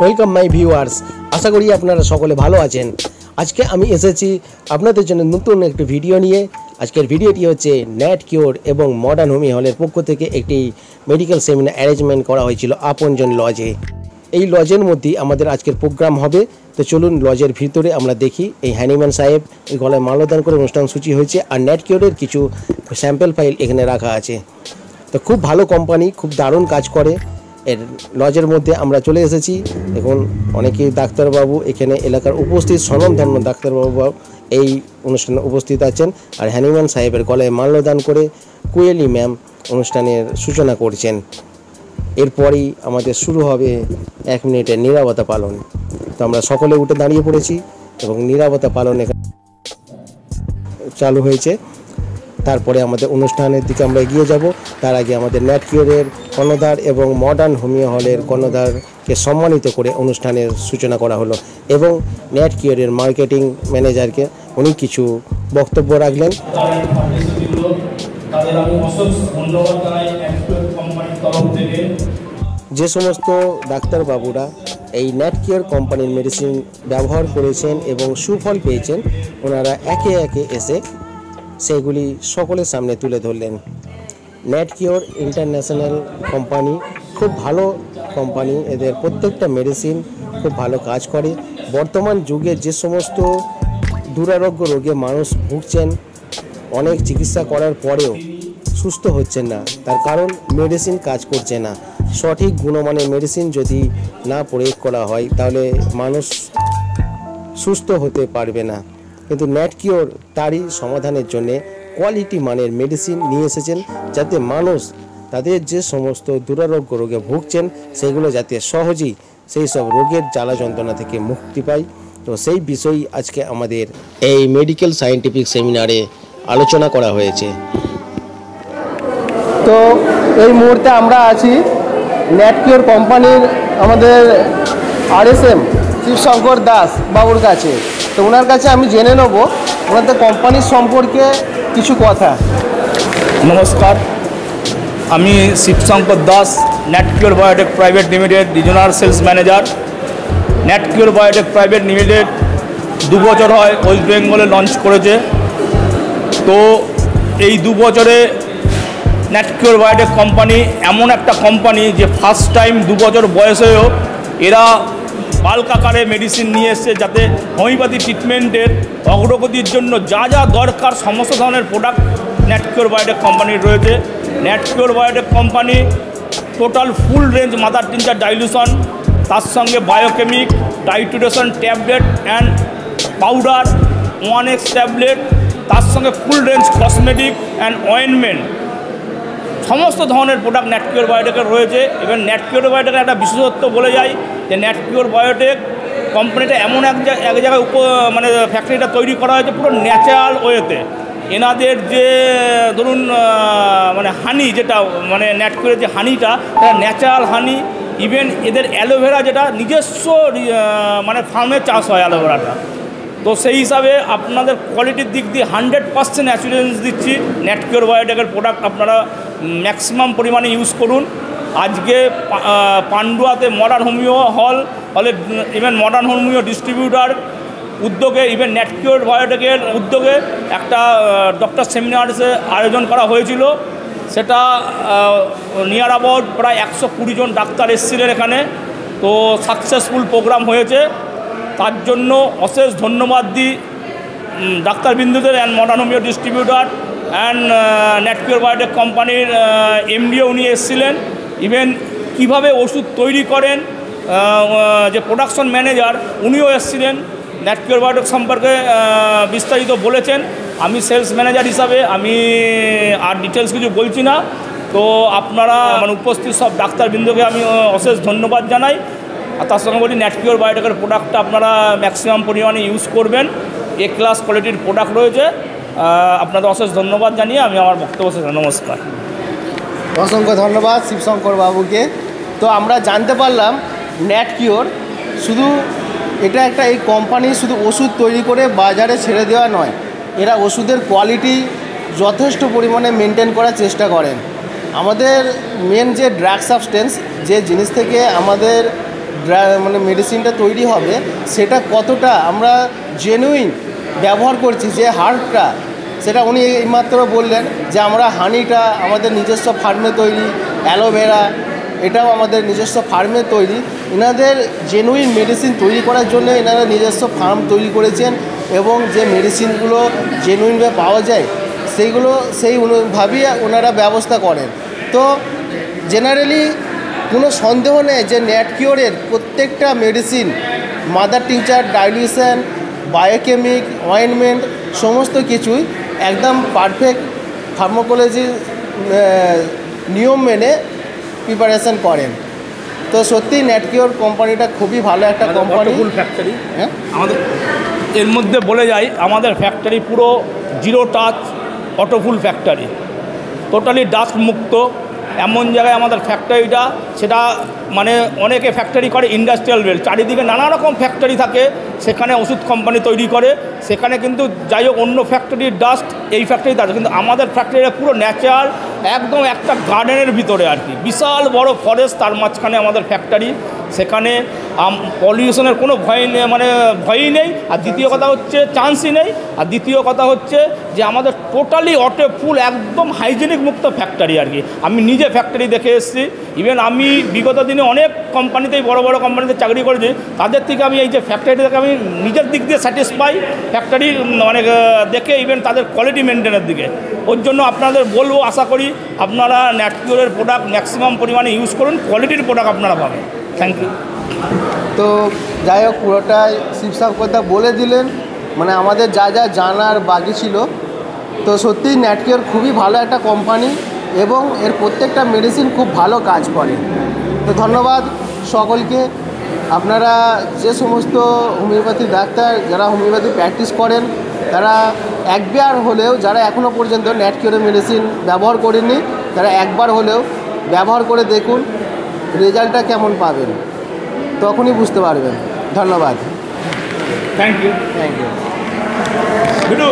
Welcome my viewers, আশা করি আপনারা সকলে ভালো আছেন। আজকে আমি এসেছি আপনাদের জন্য নতুন একটি ভিডিও নিয়ে। আজকের ভিডিওটি হচ্ছে ন্যাট কিওর এবং মডার্ন হোমিও হলের পক্ষ থেকে একটি মেডিকেল সেমিনার অ্যারেঞ্জমেন্ট করা হয়েছিল আপনজন লজে। এই লজের মধ্যেই আমাদের আজকের প্রোগ্রাম হবে। তো চলুন লজের ভিতরে আমরা দেখি এই হ্যানিম্যান সাহেব গলায় মাল্যদান করে অনুষ্ঠান সূচি হয়েছে, আর ন্যাট কিওরের কিছু স্যাম্পল ফাইল এখানে রাখা আছে। তো খুব ভালো কোম্পানি, খুব দারুণ কাজ করে। এর লজের মধ্যে আমরা চলে এসেছি। দেখুন অনেকেই ডাক্তারবাবু এখানে এলাকার উপস্থিত স্বনামধন্য ডাক্তারবাবু এই অনুষ্ঠানে উপস্থিত আছেন, আর হ্যানিম্যান সাহেবের গলায় মাল্যদান করে কুয়েলি ম্যাম অনুষ্ঠানের সূচনা করছেন। এরপরই আমাদের শুরু হবে 1 মিনিটের নীরবতা পালন। তো আমরা সকলে উঠে দাঁড়িয়ে পড়েছি এবং নীরবতা পালন এখানে চালু হয়েছে। তারপরে আমাদের অনুষ্ঠানের দিকে আমরা এগিয়ে যাব। তার আগে আমাদের ন্যাট কিওরের কর্ণধার এবং মডার্ন হোমিও হলের কর্ণধারকে সম্মানিত করে অনুষ্ঠানের সূচনা করা হলো, এবং ন্যাট কিওরের মার্কেটিং ম্যানেজারকে উনি কিছু বক্তব্য রাখলেন। যে সমস্ত ডাক্তারবাবুরা এই ন্যাট কিওর কোম্পানির মেডিসিন ব্যবহার করেছেন এবং সুফল পেয়েছেন, ওনারা একে একে এসে সেগুলি সকলের সামনে তুলে ধরলেন। ন্যাট কিওর ইন্টারন্যাশনাল কোম্পানি, খুব ভালো কোম্পানি। এদের প্রত্যেকটা মেডিসিন খুব ভালো কাজ করে। বর্তমান যুগে যে সমস্ত দুরারোগ্য রোগে মানুষ ভুগছেন, অনেক চিকিৎসা করার পরেও সুস্থ হচ্ছেন না, তার কারণ মেডিসিন কাজ করছে না। সঠিক গুণমানের মেডিসিন যদি না প্রয়োগ করা হয় তাহলে মানুষ সুস্থ হতে পারবে না। কিন্তু ন্যাট কিওর তারই সমাধানের জন্য কোয়ালিটি মানের মেডিসিন নিয়ে এসেছেন, যাতে মানুষ তাদের যে সমস্ত দুরারোগ্য রোগে ভুগছেন সেগুলো যাতে সহজেই সেই সব রোগের জ্বালা যন্ত্রণা থেকে মুক্তি পায়। তো সেই বিষয়ই আজকে আমাদের এই মেডিকেল সায়েন্টিফিক সেমিনারে আলোচনা করা হয়েছে। তো এই মুহূর্তে আমরা আছি ন্যাট কিওর কোম্পানির আমাদের RSM শিবশঙ্কর দাস বাবুর কাছে। তো ওনার কাছে আমি জেনে নেব ওনাদের কোম্পানির সম্পর্কে কিছু কথা। নমস্কার, আমি Shibshankar Das, Nat Cure biotech private limited regional sales manager. Nat Cure biotech private limited 2 বছর হয় ওয়েস্ট বেঙ্গলে লঞ্চ করেছে। তো এই 2 বছরে ন্যাট কিওর বায়োটেক কোম্পানি এমন একটা কোম্পানি যে ফার্স্ট টাইম 2 বছর বয়সেও এরা বাল্ক আকারে মেডিসিন নিয়ে এসছে, যাতে হোমিওপ্যাথি ট্রিটমেন্টের অগ্রগতির জন্য যা যা দরকার সমস্ত ধরনের প্রোডাক্ট ন্যাট কিওর বায়োটেক কোম্পানির রয়েছে। Nat Cure biotech company total full range mother tincture dilution, তার সঙ্গে biochemic, titration tablet and powder, 1X tablet, তার সঙ্গে full range cosmetic and ointment, সমস্ত ধরনের প্রোডাক্ট ন্যাট কিওর বায়োটেকের রয়েছে। এবং ন্যাট কিওর বায়োটেকের একটা বিশেষত্ব বলে যায় যে ন্যাট কিওর বায়োটেক কোম্পানিটা এমন এক জায়গায় মানে ফ্যাক্টরিটা তৈরি করা হয়েছে পুরো ন্যাচারাল ওয়েতে। এনাদের যে ধরুন মানে হানি, যেটা মানে ন্যাট কিওরের যে হানিটা, এটা ন্যাচারাল হানি। ইভেন এদের অ্যালোভেরা যেটা নিজস্ব মানে ফার্মে চাষ হয় অ্যালোভেরাটা। তো সেই হিসাবে আপনাদের কোয়ালিটির দিক দিয়ে 100% অ্যাসুরেন্স দিচ্ছি। ন্যাট কিওর বায়োটেকের প্রোডাক্ট আপনারা ম্যাক্সিমাম পরিমাণে ইউজ করুন। আজকে পান্ডুয়াতে মডার্ন হোমিও হলে ইভেন মডার্ন হোমিও ডিস্ট্রিবিউটার উদ্যোগে, ইভেন ন্যাট কিওর বায়োটেকের উদ্যোগে একটা ডক্টর সেমিনার্সে আয়োজন করা হয়েছিল। সেটা নিয়ার অ্যাবাউট প্রায় 120 জন ডাক্তার এসেছিলেন এখানে। তো সাকসেসফুল প্রোগ্রাম হয়েছে, তার জন্য অশেষ ধন্যবাদ দিই ডাক্তারবৃন্দদের and modern homeo distributor and Nat Cure biotech কোম্পানির MDও উনি এসেছিলেন। ইভেন কীভাবে ওষুধ তৈরি করেন যে প্রোডাকশন ম্যানেজার উনিও এসেছিলেন, ন্যাট কিওর বায়োটেক সম্পর্কে বিস্তারিত বলেছেন। আমি সেলস ম্যানেজার হিসাবে আমি আর ডিটেলস কিছু বলছি না। তো আপনারা মানে উপস্থিত সব ডাক্তারবৃন্দকে আমি অশেষ ধন্যবাদ জানাই। আর তার সঙ্গে বলি ন্যাট কিওর বায়োটেকের প্রোডাক্টটা আপনারা ম্যাক্সিমাম পরিমাণে ইউজ করবেন। A ক্লাস কোয়ালিটির প্রোডাক্ট রয়েছে। আপনাদের অশেষ ধন্যবাদ জানিয়ে আমি আমার বক্তব্য শেষ। নমস্কার। অসংখ্য ধন্যবাদ শিবশঙ্কর বাবুকে। তো আমরা জানতে পারলাম ন্যাট কিওর শুধু এটা একটা এই কোম্পানি শুধু ওষুধ তৈরি করে বাজারে ছেড়ে দেওয়া নয়, এরা ওষুধের কোয়ালিটি যথেষ্ট পরিমাণে মেনটেন করার চেষ্টা করেন। আমাদের মেন যে ড্রাগ সাবস্টেন্স, যে জিনিস থেকে আমাদের মানে মেডিসিনটা তৈরি হবে সেটা কতটা আমরা জেনুইন ব্যবহার করছি, যে হার্বটা, সেটা উনি এইমাত্র বললেন যে আমরা হানিটা আমাদের নিজস্ব ফার্মে তৈরি, অ্যালোভেরা এটাও আমাদের নিজস্ব ফার্মে তৈরি। এনাদের জেনুইন মেডিসিন তৈরি করার জন্য এনারা নিজস্ব ফার্ম তৈরি করেছেন এবং যে মেডিসিনগুলো জেনুইনভাবে পাওয়া যায় সেইগুলো সেইভাবেই ওনারা ব্যবস্থা করেন। তো জেনারেলি কোনো সন্দেহ নেই যে ন্যাটকিওরের প্রত্যেকটা medicine, mother tincture, dilution, biochemic, ointment সমস্ত কিছুই একদম পারফেক্ট ফার্মাকোলজির নিয়ম মেনে প্রিপারেশন করেন। তো সত্যি ন্যাটকিওর কোম্পানিটা খুবই ভালো একটা কোম্পানি। ফুল ফ্যাক্টরি, হ্যাঁ আমাদের এর মধ্যে বলে যাই, আমাদের ফ্যাক্টরি পুরো zero touch auto full factory, totally dust মুক্ত। এমন জায়গায় আমাদের ফ্যাক্টরিটা, সেটা মানে অনেকে ফ্যাক্টরি করে ইন্ডাস্ট্রিয়াল বেল্ট, চারিদিকে নানা রকম ফ্যাক্টরি থাকে, সেখানে ওষুধ কোম্পানি তৈরি করে, সেখানে কিন্তু যাই হোক অন্য ফ্যাক্টরির ডাস্ট এই ফ্যাক্টরিতে আছে, কিন্তু আমাদের ফ্যাক্টরিটা পুরো ন্যাচারাল, একদম একটা গার্ডেনের ভিতরে আর কি, বিশাল বড় ফরেস্ট, তার মাঝখানে আমাদের ফ্যাক্টরি। সেখানে পলিউশনের কোনো ভয় নেই, মানে ভয়ই নেই। আর দ্বিতীয় কথা হচ্ছে চান্সই নেই। আর দ্বিতীয় কথা হচ্ছে যে আমাদের টোটালি ফুল একদম হাইজেনিক মুক্ত ফ্যাক্টরি আর কি। আমি নিজে ফ্যাক্টরি দেখে এসেছি। ইভেন আমি বিগত দিনে অনেক কোম্পানিতেই, বড় বড় কোম্পানিতে চাকরি করেছি, তাদের থেকে আমি এই যে ফ্যাক্টরি থেকে আমি নিজের দিক দিয়ে স্যাটিসফাই, ফ্যাক্টরি মানে দেখে, ইভেন তাদের কোয়ালিটি মেনটেনের দিকে। ওর জন্য আপনাদের বলবো, আশা করি আপনারা ন্যাটকিওরের প্রোডাক্ট ম্যাক্সিমাম পরিমাণে ইউজ করুন, কোয়ালিটির প্রোডাক্ট আপনারা পাবেন। Thank you. তো যাই হোক, পুরোটাই শিবসাব কথা বলে দিলেন, মানে আমাদের যা যা জানার বাকি ছিল। তো সত্যিই ন্যাটকিওর খুবই ভালো একটা কোম্পানি এবং এর প্রত্যেকটা মেডিসিন খুব ভালো কাজ করে। তো ধন্যবাদ সকলকে। আপনারা যে সমস্ত হোমিওপ্যাথি ডাক্তার যারা হোমিওপ্যাথি প্র্যাকটিস করেন, তারা একবার হলেও, যারা এখনও পর্যন্ত ন্যাটকিওরের মেডিসিন ব্যবহার করেননি, তারা একবার হলেও ব্যবহার করে দেখুন, রেজাল্টটা কেমন পাবেন, তখনই বুঝতে পারবেন। ধন্যবাদ। Thank you. Thank you. B2.